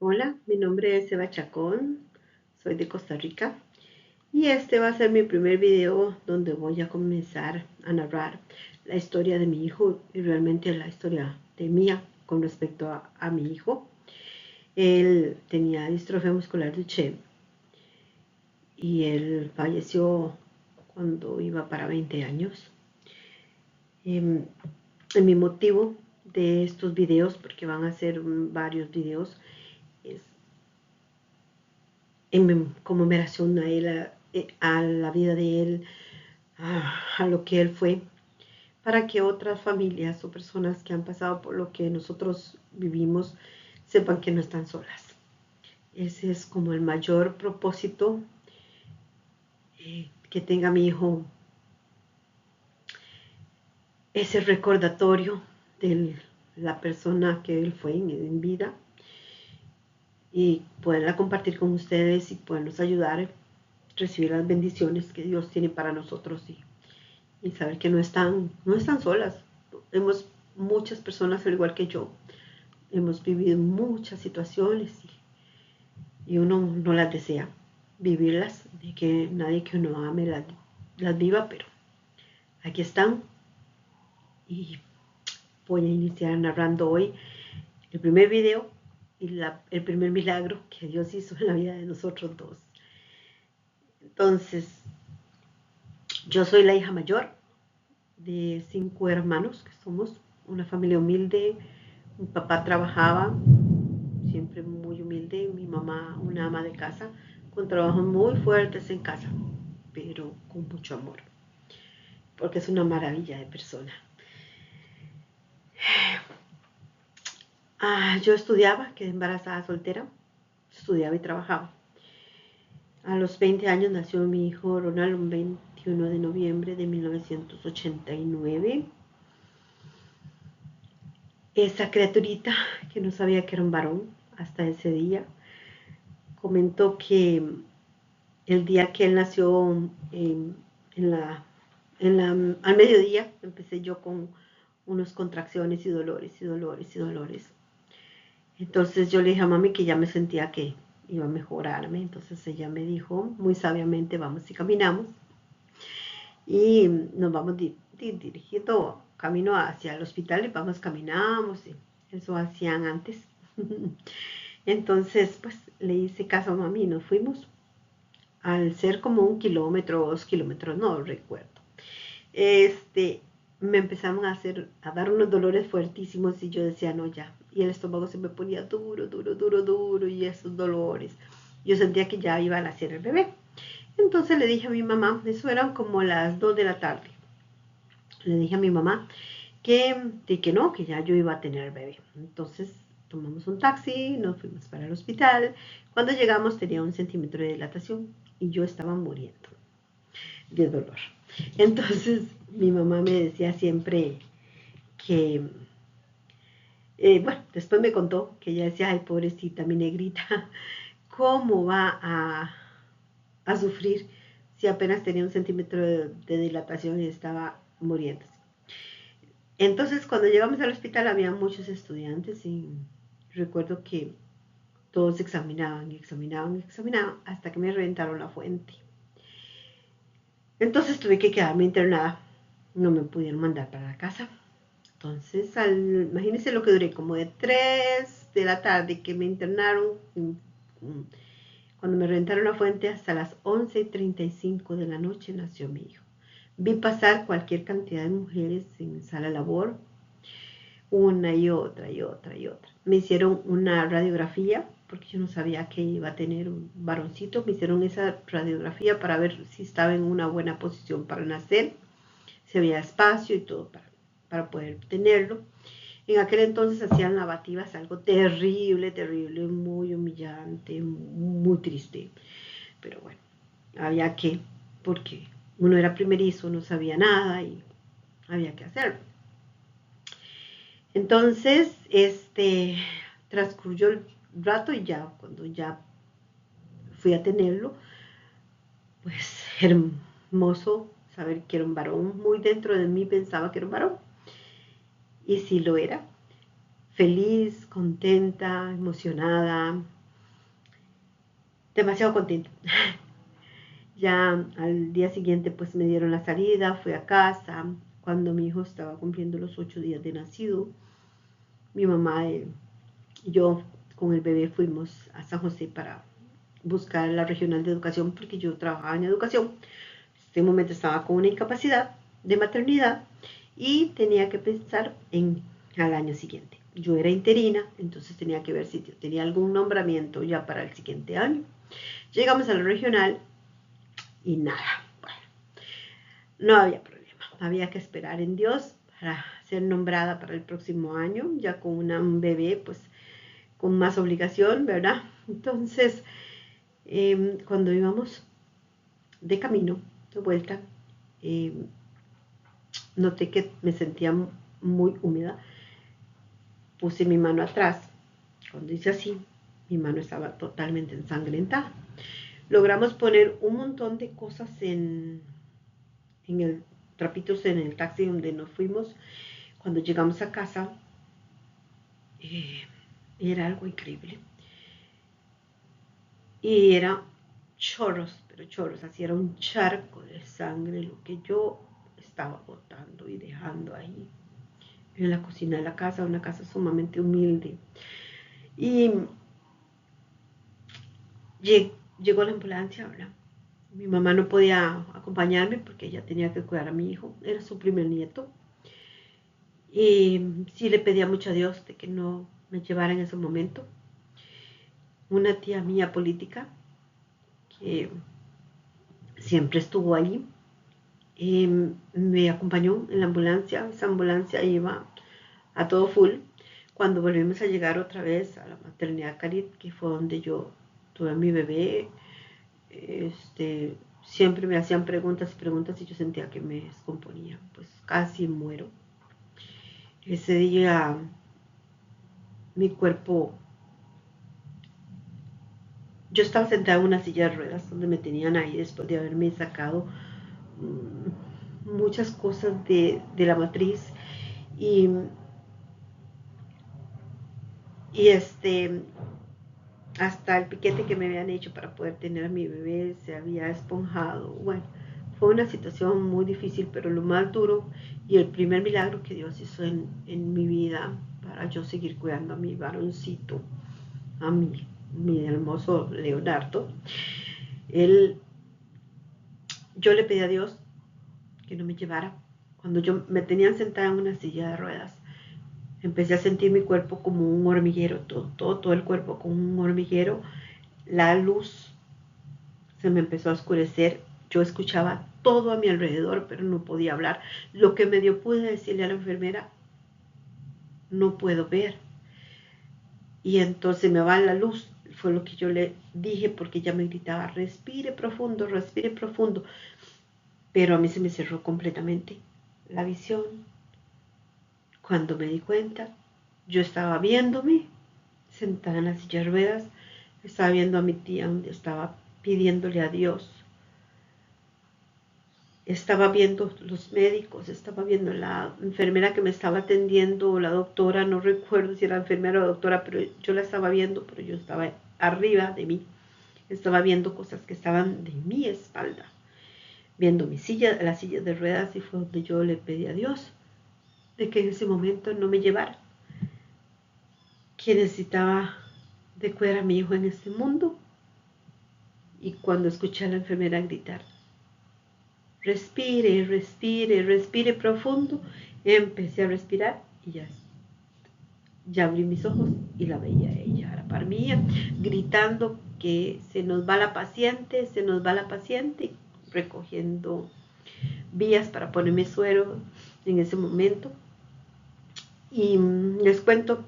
Hola, mi nombre es Eva Chacón, soy de Costa Rica y este va a ser mi primer video donde voy a comenzar a narrar la historia de mi hijo y realmente la historia de mía con respecto a mi hijo. Él tenía distrofia muscular Duchenne y él falleció cuando iba para 20 años. Em, Mi motivo de estos videos, porque van a ser varios videos, es en conmemoración a él, a la vida de él, a lo que él fue, para que otras familias o personas que han pasado por lo que nosotros vivimos sepan que no están solas. Ese es como el mayor propósito, que tenga mi hijo, ese recordatorio de la persona que él fue en vida, y poderla compartir con ustedes y podernos ayudar a recibir las bendiciones que Dios tiene para nosotros y saber que no están solas. Hemos, muchas personas, al igual que yo, hemos vivido muchas situaciones y uno no las desea vivirlas, de que nadie que uno ame las viva, pero aquí están y voy a iniciar narrando hoy el primer video y el primer milagro que Dios hizo en la vida de nosotros dos. Entonces, yo soy la hija mayor de 5 hermanos, que somos una familia humilde. Mi papá trabajaba, siempre muy humilde, mi mamá una ama de casa, con trabajos muy fuertes en casa, pero con mucho amor, porque es una maravilla de persona. Yo estudiaba, quedé embarazada soltera, estudiaba y trabajaba. A los 20 años nació mi hijo Ronald, un 21 de noviembre de 1989. Esa criaturita que no sabía que era un varón hasta ese día, comentó que el día que él nació, en la, al mediodía, empecé yo con unas contracciones y dolores y dolores y dolores. Entonces yo le dije a mami que ya me sentía que iba a mejorarme. Entonces ella me dijo muy sabiamente, vamos y caminamos. Y nos vamos dirigiendo camino hacia el hospital y vamos, caminamos. Y eso hacían antes. Entonces, pues le hice caso a mami y nos fuimos. Al ser como 1 kilómetro, 2 kilómetros, no recuerdo, este, me empezaron a dar unos dolores fuertísimos y yo decía, no, ya. Y el estómago se me ponía duro, duro, duro, duro, y esos dolores. Yo sentía que ya iba a nacer el bebé. Entonces le dije a mi mamá, eso eran como las 2 de la tarde. Le dije a mi mamá que no, que ya yo iba a tener el bebé. Entonces tomamos un taxi, nos fuimos para el hospital. Cuando llegamos tenía 1 centímetro de dilatación y yo estaba muriendo de dolor. Entonces mi mamá me decía siempre que, bueno, después me contó que ella decía, ay, pobrecita, mi negrita, ¿cómo va a sufrir si apenas tenía 1 centímetro de dilatación y estaba muriendo? Entonces, cuando llegamos al hospital había muchos estudiantes y recuerdo que todos examinaban y examinaban y examinaban hasta que me reventaron la fuente. Entonces tuve que quedarme internada, no me pudieron mandar para la casa. Entonces, imagínense lo que duré, como de 3 de la tarde que me internaron, cuando me reventaron la fuente, hasta las 11:35 de la noche nació mi hijo. Vi pasar cualquier cantidad de mujeres en sala de labor, una y otra y otra y otra. Me hicieron una radiografía, porque yo no sabía que iba a tener un varoncito. Me hicieron esa radiografía para ver si estaba en una buena posición para nacer, si había espacio y todo para poder tenerlo. En aquel entonces hacían lavativas, algo terrible, terrible, muy humillante, muy triste. Pero bueno, había que, porque uno era primerizo, no sabía nada y había que hacerlo. Entonces, transcurrió el rato y ya, cuando ya fui a tenerlo, pues hermoso saber que era un varón. Muy dentro de mí pensaba que era un varón. Y sí lo era. feliz, contenta, emocionada, demasiado contenta. Ya al día siguiente pues me dieron la salida, fui a casa. Cuando mi hijo estaba cumpliendo los 8 días de nacido, mi mamá y yo con el bebé fuimos a San José para buscar la regional de educación porque yo trabajaba en educación. En este momento estaba con una incapacidad de maternidad y tenía que pensar en al año siguiente. Yo era interina, entonces tenía que ver si tenía algún nombramiento ya para el siguiente año. Llegamos a la regional y nada. Bueno, no había problema. Había que esperar en Dios para ser nombrada para el próximo año, ya con un bebé, pues con más obligación, ¿verdad? Entonces, cuando íbamos de camino, de vuelta, eh, noté que me sentía muy húmeda. Puse mi mano atrás. Cuando hice así, mi mano estaba totalmente ensangrentada. Logramos poner un montón de cosas en el trapitos en el taxi donde nos fuimos. Cuando llegamos a casa, eh, era algo increíble. Y era chorros, pero chorros, así era un charco de sangre lo que yo estaba botando y dejando ahí en la cocina de la casa, una casa sumamente humilde. Y llegó la ambulancia, ¿verdad? Mi mamá no podía acompañarme porque ella tenía que cuidar a mi hijo, era su primer nieto. Y sí le pedía mucho a Dios de que no me llevara en ese momento. Una tía mía política que siempre estuvo allí, me acompañó en la ambulancia. Esa ambulancia iba a todo full. Cuando volvimos a llegar otra vez a la maternidad Carit, que fue donde yo tuve a mi bebé, siempre me hacían preguntas y preguntas y yo sentía que me descomponía, pues casi muero. Ese día mi cuerpo, yo estaba sentada en una silla de ruedas donde me tenían ahí después de haberme sacado muchas cosas de la matriz y, y hasta el piquete que me habían hecho para poder tener a mi bebé se había esponjado. Bueno, fue una situación muy difícil, pero lo más duro y el primer milagro que Dios hizo en mi vida para yo seguir cuidando a mi varoncito, a mi hermoso Leonardo, él, yo le pedí a Dios que no me llevara. Cuando yo me tenían sentada en una silla de ruedas, empecé a sentir mi cuerpo como un hormiguero, todo el cuerpo como un hormiguero. La luz se me empezó a oscurecer. Yo escuchaba todo a mi alrededor, pero no podía hablar. Lo que medio pude decirle a la enfermera, no puedo ver. Y entonces me va la luz, fue lo que yo le dije, porque ella me gritaba, respire profundo, respire profundo. Pero a mí se me cerró completamente la visión. Cuando me di cuenta, yo estaba viéndome sentada en la silla de ruedas, estaba viendo a mi tía donde estaba pidiéndole a Dios, estaba viendo los médicos, estaba viendo la enfermera que me estaba atendiendo, la doctora, no recuerdo si era enfermera o doctora, pero yo la estaba viendo, pero yo estaba arriba de mí, estaba viendo cosas que estaban de mi espalda, viendo mi silla, la silla de ruedas, y fue donde yo le pedí a Dios de que en ese momento no me llevara, que necesitaba de cuidar a mi hijo en este mundo. Y cuando escuché a la enfermera gritar, respire, respire, respire profundo, empecé a respirar y ya abrí mis ojos y la veía ella a la par mía, gritando que se nos va la paciente, se nos va la paciente, recogiendo vías para ponerme suero en ese momento. Y les cuento,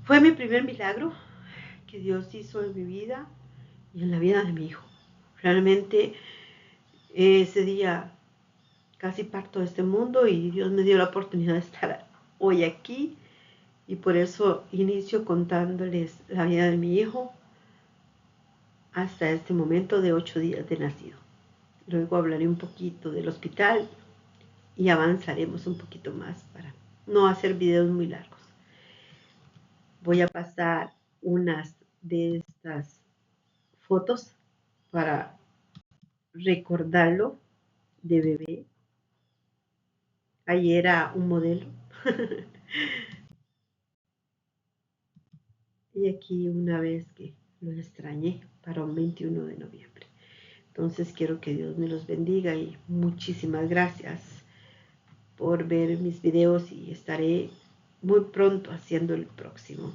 fue mi primer milagro que Dios hizo en mi vida y en la vida de mi hijo. Realmente ese día casi parto de este mundo y Dios me dio la oportunidad de estar hoy aquí y por eso inicio contándoles la vida de mi hijo hasta este momento de 8 días de nacido. Luego hablaré un poquito del hospital y avanzaremos un poquito más para no hacer videos muy largos. Voy a pasar unas de estas fotos para recordarlo de bebé. Ahí era un modelo. Y aquí una vez que lo extrañé para un 21 de noviembre. Entonces quiero que Dios me los bendiga y muchísimas gracias por ver mis videos y estaré muy pronto haciendo el próximo.